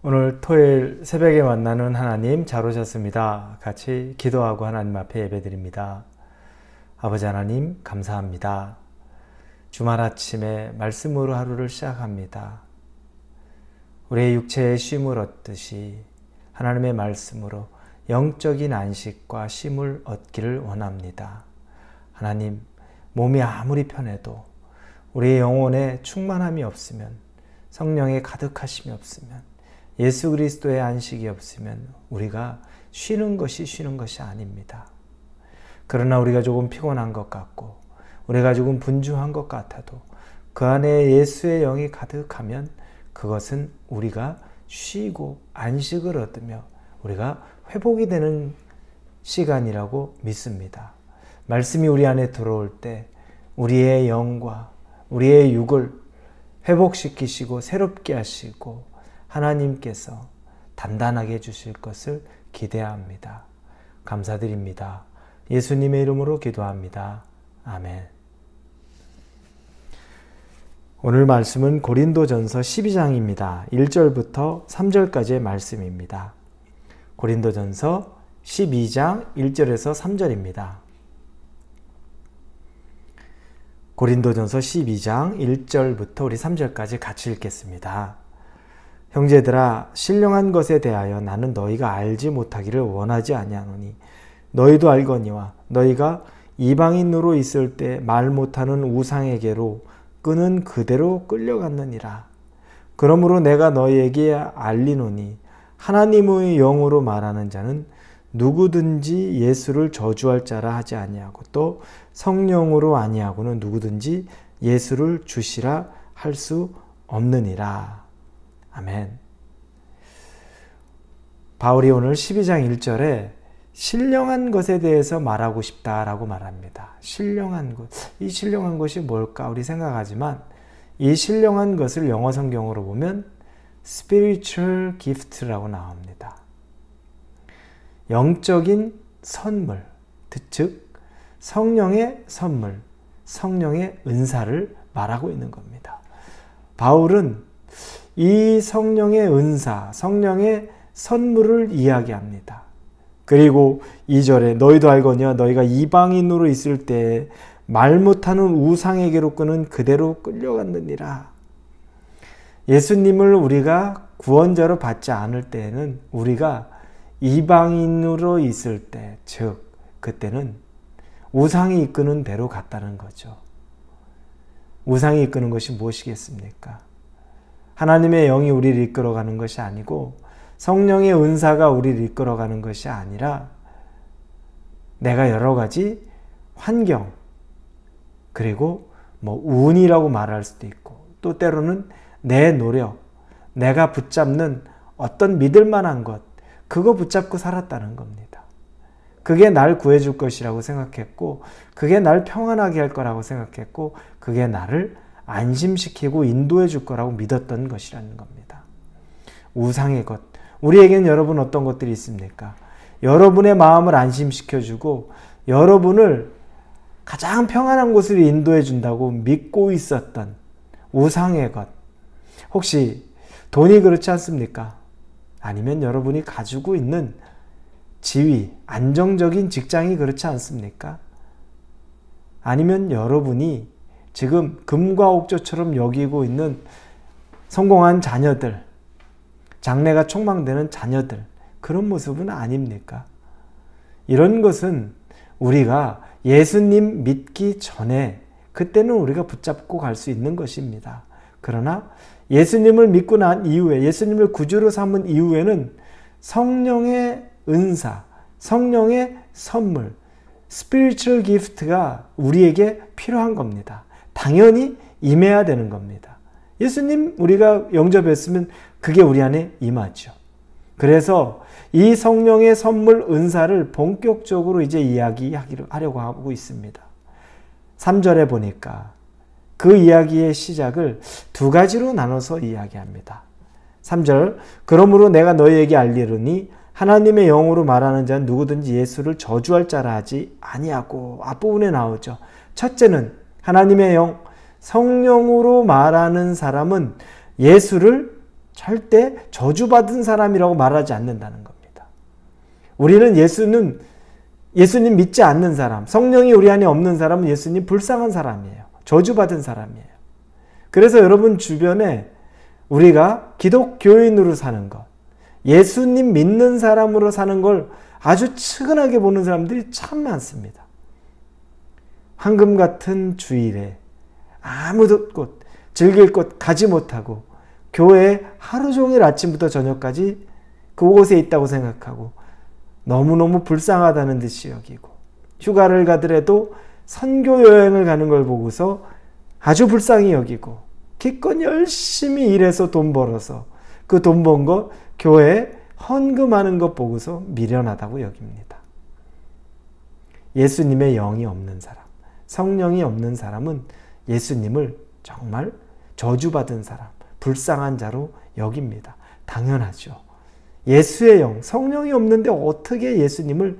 오늘 토요일 새벽에 만나는 하나님 잘 오셨습니다. 같이 기도하고 하나님 앞에 예배드립니다. 아버지 하나님 감사합니다. 주말 아침에 말씀으로 하루를 시작합니다. 우리의 육체의 쉼을 얻듯이 하나님의 말씀으로 영적인 안식과 쉼을 얻기를 원합니다. 하나님, 몸이 아무리 편해도 우리의 영혼에 충만함이 없으면, 성령의 가득하심이 없으면, 예수 그리스도의 안식이 없으면 우리가 쉬는 것이 아닙니다. 그러나 우리가 조금 피곤한 것 같고 우리가 조금 분주한 것 같아도 그 안에 예수의 영이 가득하면 그것은 우리가 쉬고 안식을 얻으며 우리가 회복이 되는 시간이라고 믿습니다. 말씀이 우리 안에 들어올 때 우리의 영과 우리의 육을 회복시키시고 새롭게 하시고 하나님께서 단단하게 해주실 것을 기대합니다. 감사드립니다. 예수님의 이름으로 기도합니다. 아멘. 오늘 말씀은 고린도전서 12장입니다. 1절부터 3절까지의 말씀입니다. 고린도전서 12장 1절에서 3절입니다. 고린도전서 12장 1절부터 우리 3절까지 같이 읽겠습니다. 형제들아, 신령한 것에 대하여 나는 너희가 알지 못하기를 원하지 아니하노니 너희도 알거니와 너희가 이방인으로 있을 때 말 못하는 우상에게로 끄는 그대로 끌려갔느니라. 그러므로 내가 너희에게 알리노니 하나님의 영으로 말하는 자는 누구든지 예수를 저주할 자라 하지 아니하고 또 성령으로 아니하고는 누구든지 예수를 주시라 할 수 없느니라. 아멘. 바울이 오늘 12장 1절에 신령한 것에 대해서 말하고 싶다라고 말합니다. 신령한 것. 이 신령한 것이 뭘까? 우리 생각하지만 이 신령한 것을 영어 성경으로 보면 spiritual gift라고 나옵니다. 영적인 선물, 즉 성령의 선물, 성령의 은사를 말하고 있는 겁니다. 바울은 이 성령의 은사, 성령의 선물을 이야기합니다. 그리고 2절에 너희도 알거니와 너희가 이방인으로 있을 때 말 못하는 우상에게로 끄는 그대로 끌려갔느니라. 예수님을 우리가 구원자로 받지 않을 때에는 우리가 이방인으로 있을 때, 즉 그때는 우상이 이끄는 대로 갔다는 거죠. 우상이 이끄는 것이 무엇이겠습니까? 하나님의 영이 우리를 이끌어가는 것이 아니고 성령의 은사가 우리를 이끌어가는 것이 아니라 내가 여러 가지 환경 그리고 운이라고 말할 수도 있고 또 때로는 내 노력, 내가 붙잡는 어떤 믿을 만한 것 그거 붙잡고 살았다는 겁니다. 그게 날 구해줄 것이라고 생각했고 그게 날 평안하게 할 거라고 생각했고 그게 나를 안심시키고 인도해 줄 거라고 믿었던 것이라는 겁니다. 우상의 것. 우리에게는 여러분 어떤 것들이 있습니까? 여러분의 마음을 안심시켜주고 여러분을 가장 평안한 곳으로 인도해 준다고 믿고 있었던 우상의 것. 혹시 돈이 그렇지 않습니까? 아니면 여러분이 가지고 있는 지위, 안정적인 직장이 그렇지 않습니까? 아니면 여러분이 지금 금과 옥조처럼 여기고 있는 성공한 자녀들, 장래가 촉망되는 자녀들, 그런 모습은 아닙니까? 이런 것은 우리가 예수님 믿기 전에 그때는 우리가 붙잡고 갈 수 있는 것입니다. 그러나 예수님을 믿고 난 이후에, 예수님을 구주로 삼은 이후에는 성령의 은사, 성령의 선물, spiritual gift가 우리에게 필요한 겁니다. 당연히 임해야 되는 겁니다. 예수님 우리가 영접했으면 그게 우리 안에 임하죠. 그래서 이 성령의 선물 은사를 본격적으로 이제 이야기하려고 하고 있습니다. 3절에 보니까 그 이야기의 시작을 두 가지로 나눠서 이야기합니다. 3절, 그러므로 내가 너희에게 알리르니 하나님의 영으로 말하는 자는 누구든지 예수를 저주할 자라 하지 아니하고, 앞부분에 나오죠. 첫째는 하나님의 영, 성령으로 말하는 사람은 예수를 절대 저주받은 사람이라고 말하지 않는다는 겁니다. 우리는 예수님 믿지 않는 사람, 성령이 우리 안에 없는 사람은 예수님 불쌍한 사람이에요. 저주받은 사람이에요. 그래서 여러분 주변에 우리가 기독교인으로 사는 것, 예수님 믿는 사람으로 사는 걸 아주 측은하게 보는 사람들이 참 많습니다. 황금 같은 주일에 아무 곳, 즐길 곳 가지 못하고 교회에 하루 종일 아침부터 저녁까지 그곳에 있다고 생각하고 너무너무 불쌍하다는 듯이 여기고 휴가를 가더라도 선교 여행을 가는 걸 보고서 아주 불쌍히 여기고 기껏 열심히 일해서 돈 벌어서 그 돈 번 거 교회에 헌금하는 것 보고서 미련하다고 여깁니다. 예수님의 영이 없는 사람, 성령이 없는 사람은 예수님을 정말 저주받은 사람, 불쌍한 자로 여깁니다. 당연하죠. 예수의 영, 성령이 없는데 어떻게 예수님을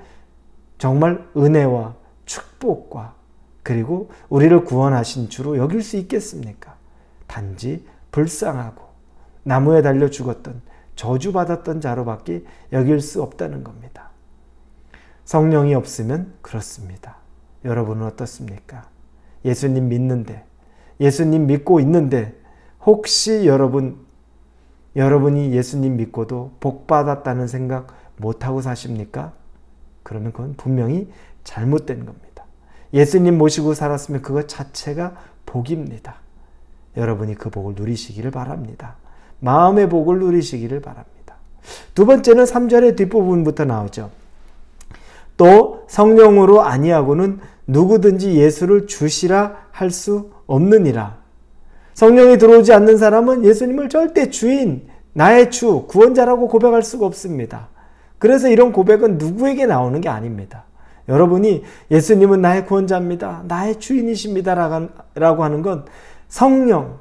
정말 은혜와 축복과 그리고 우리를 구원하신 주로 여길 수 있겠습니까? 단지 불쌍하고 나무에 달려 죽었던 저주받았던 자로밖에 여길 수 없다는 겁니다. 성령이 없으면 그렇습니다. 여러분은 어떻습니까? 예수님 믿는데, 예수님 믿고 있는데 혹시 여러분이 예수님 믿고도 복받았다는 생각 못하고 사십니까? 그러면 그건 분명히 잘못된 겁니다. 예수님 모시고 살았으면 그것 자체가 복입니다. 여러분이 그 복을 누리시기를 바랍니다. 마음의 복을 누리시기를 바랍니다. 두 번째는 3절의 뒷부분부터 나오죠. 또 성령으로 아니하고는 누구든지 예수를 주시라 할 수 없느니라. 성령이 들어오지 않는 사람은 예수님을 절대 주인, 나의 주, 구원자라고 고백할 수가 없습니다. 그래서 이런 고백은 누구에게 나오는 게 아닙니다. 여러분이 예수님은 나의 구원자입니다, 나의 주인이십니다 라고 하는 건 성령,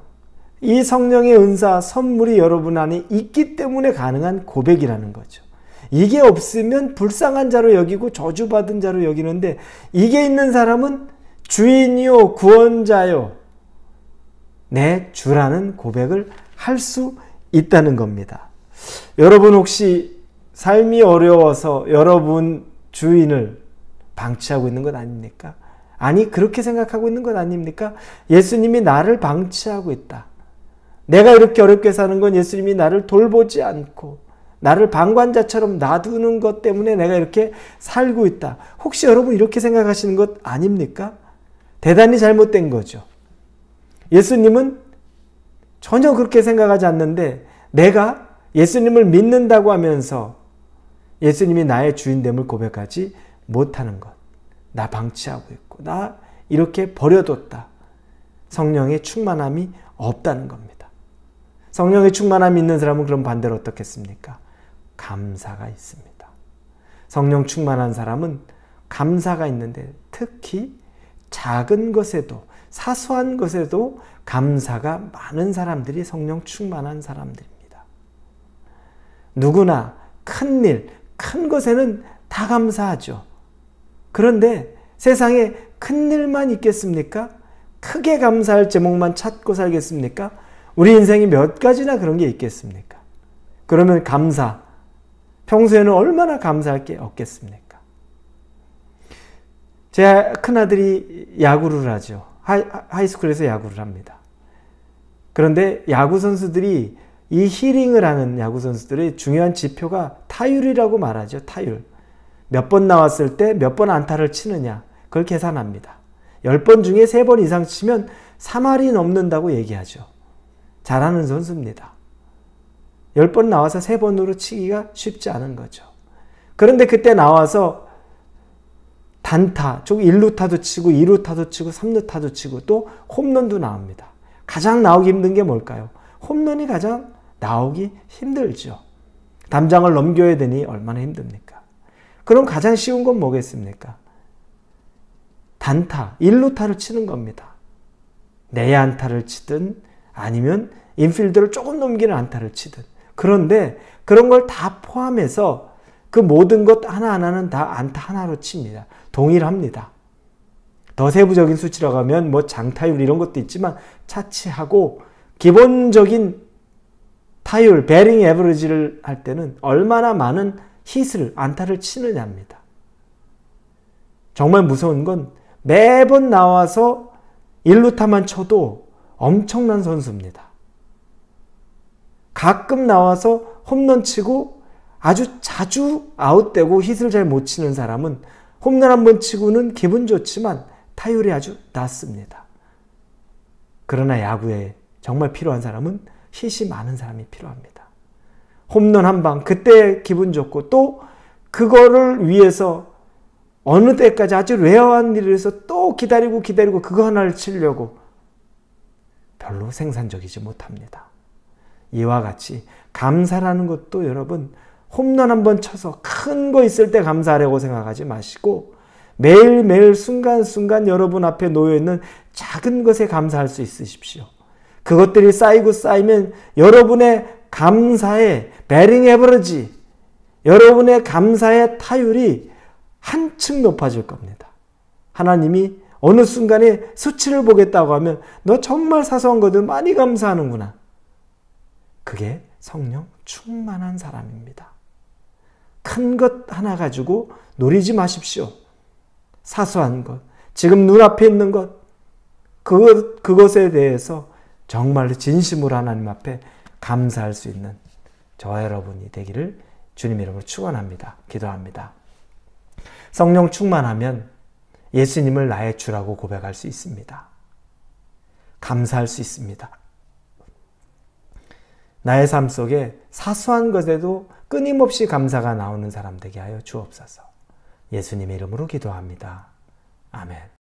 이 성령의 은사, 선물이 여러분 안에 있기 때문에 가능한 고백이라는 거죠. 이게 없으면 불쌍한 자로 여기고 저주받은 자로 여기는데 이게 있는 사람은 주인이요 구원자요 내 주라는 고백을 할 수 있다는 겁니다. 여러분 혹시 삶이 어려워서 여러분 주인을 방치하고 있는 것 아닙니까? 아니 그렇게 생각하고 있는 것 아닙니까? 예수님이 나를 방치하고 있다. 내가 이렇게 어렵게 사는 건 예수님이 나를 돌보지 않고 나를 방관자처럼 놔두는 것 때문에 내가 이렇게 살고 있다. 혹시 여러분 이렇게 생각하시는 것 아닙니까? 대단히 잘못된 거죠. 예수님은 전혀 그렇게 생각하지 않는데 내가 예수님을 믿는다고 하면서 예수님이 나의 주인됨을 고백하지 못하는 것. 나 방치하고 있고 나 이렇게 버려뒀다. 성령의 충만함이 없다는 겁니다. 성령의 충만함이 있는 사람은 그럼 반대로 어떻겠습니까? 감사가 있습니다. 성령 충만한 사람은 감사가 있는데 특히 작은 것에도 사소한 것에도 감사가 많은 사람들이 성령 충만한 사람들입니다. 누구나 큰 일, 큰 것에는 다 감사하죠. 그런데 세상에 큰 일만 있겠습니까? 크게 감사할 제목만 찾고 살겠습니까? 우리 인생이 몇 가지나 그런 게 있겠습니까? 그러면 감사, 평소에는 얼마나 감사할 게 없겠습니까? 제 큰아들이 야구를 하죠. 하이스쿨에서 야구를 합니다. 그런데 야구 선수들이 이 히링을 하는 야구 선수들의 중요한 지표가 타율이라고 말하죠. 타율. 몇 번 나왔을 때 몇 번 안타를 치느냐. 그걸 계산합니다. 10번 중에 3번 이상 치면 3할이 넘는다고 얘기하죠. 잘하는 선수입니다. 10번 나와서 3번으로 치기가 쉽지 않은 거죠. 그런데 그때 나와서 단타, 즉 1루타도 치고 2루타도 치고 3루타도 치고 또 홈런도 나옵니다. 가장 나오기 힘든 게 뭘까요? 홈런이 가장 나오기 힘들죠. 담장을 넘겨야 되니 얼마나 힘듭니까? 그럼 가장 쉬운 건 뭐겠습니까? 단타, 1루타를 치는 겁니다. 내야 안타를 치든 아니면 인필드를 조금 넘기는 안타를 치든. 그런데 그런 걸 다 포함해서 그 모든 것 하나하나는 다 안타 하나로 칩니다. 동일합니다. 더 세부적인 수치라고 하면 뭐 장타율 이런 것도 있지만 차치하고 기본적인 타율, 배링 에버리지를 할 때는 얼마나 많은 hit을, 안타를 치느냐입니다. 정말 무서운 건 매번 나와서 1루타만 쳐도 엄청난 선수입니다. 가끔 나와서 홈런 치고 아주 자주 아웃되고 hit을 잘 못 치는 사람은 홈런 한 번 치고는 기분 좋지만 타율이 아주 낮습니다. 그러나 야구에 정말 필요한 사람은 hit이 많은 사람이 필요합니다. 홈런 한 방, 그때 기분 좋고 또 그거를 위해서 어느 때까지 아주 레어한 일을 해서 또 기다리고 그거 하나를 치려고 별로 생산적이지 못합니다. 이와 같이 감사라는 것도 여러분 홈런 한 번 쳐서 큰 거 있을 때 감사하려고 생각하지 마시고 매일매일 순간순간 여러분 앞에 놓여있는 작은 것에 감사할 수 있으십시오. 그것들이 쌓이고 쌓이면 여러분의 감사의 배링 에버리지, 여러분의 감사의 타율이 한층 높아질 겁니다. 하나님이 어느 순간에 수치를 보겠다고 하면 너 정말 사소한 것들 많이 감사하는구나. 그게 성령 충만한 사람입니다. 큰 것 하나 가지고 노리지 마십시오. 사소한 것, 지금 눈앞에 있는 것, 그것에 대해서 정말로 진심으로 하나님 앞에 감사할 수 있는 저와 여러분이 되기를 주님 이름으로 축원합니다. 기도합니다. 성령 충만하면 예수님을 나의 주라고 고백할 수 있습니다. 감사할 수 있습니다. 나의 삶 속에 사소한 것에도 끊임없이 감사가 나오는 사람 되게 하여 주옵소서. 예수님의 이름으로 기도합니다. 아멘.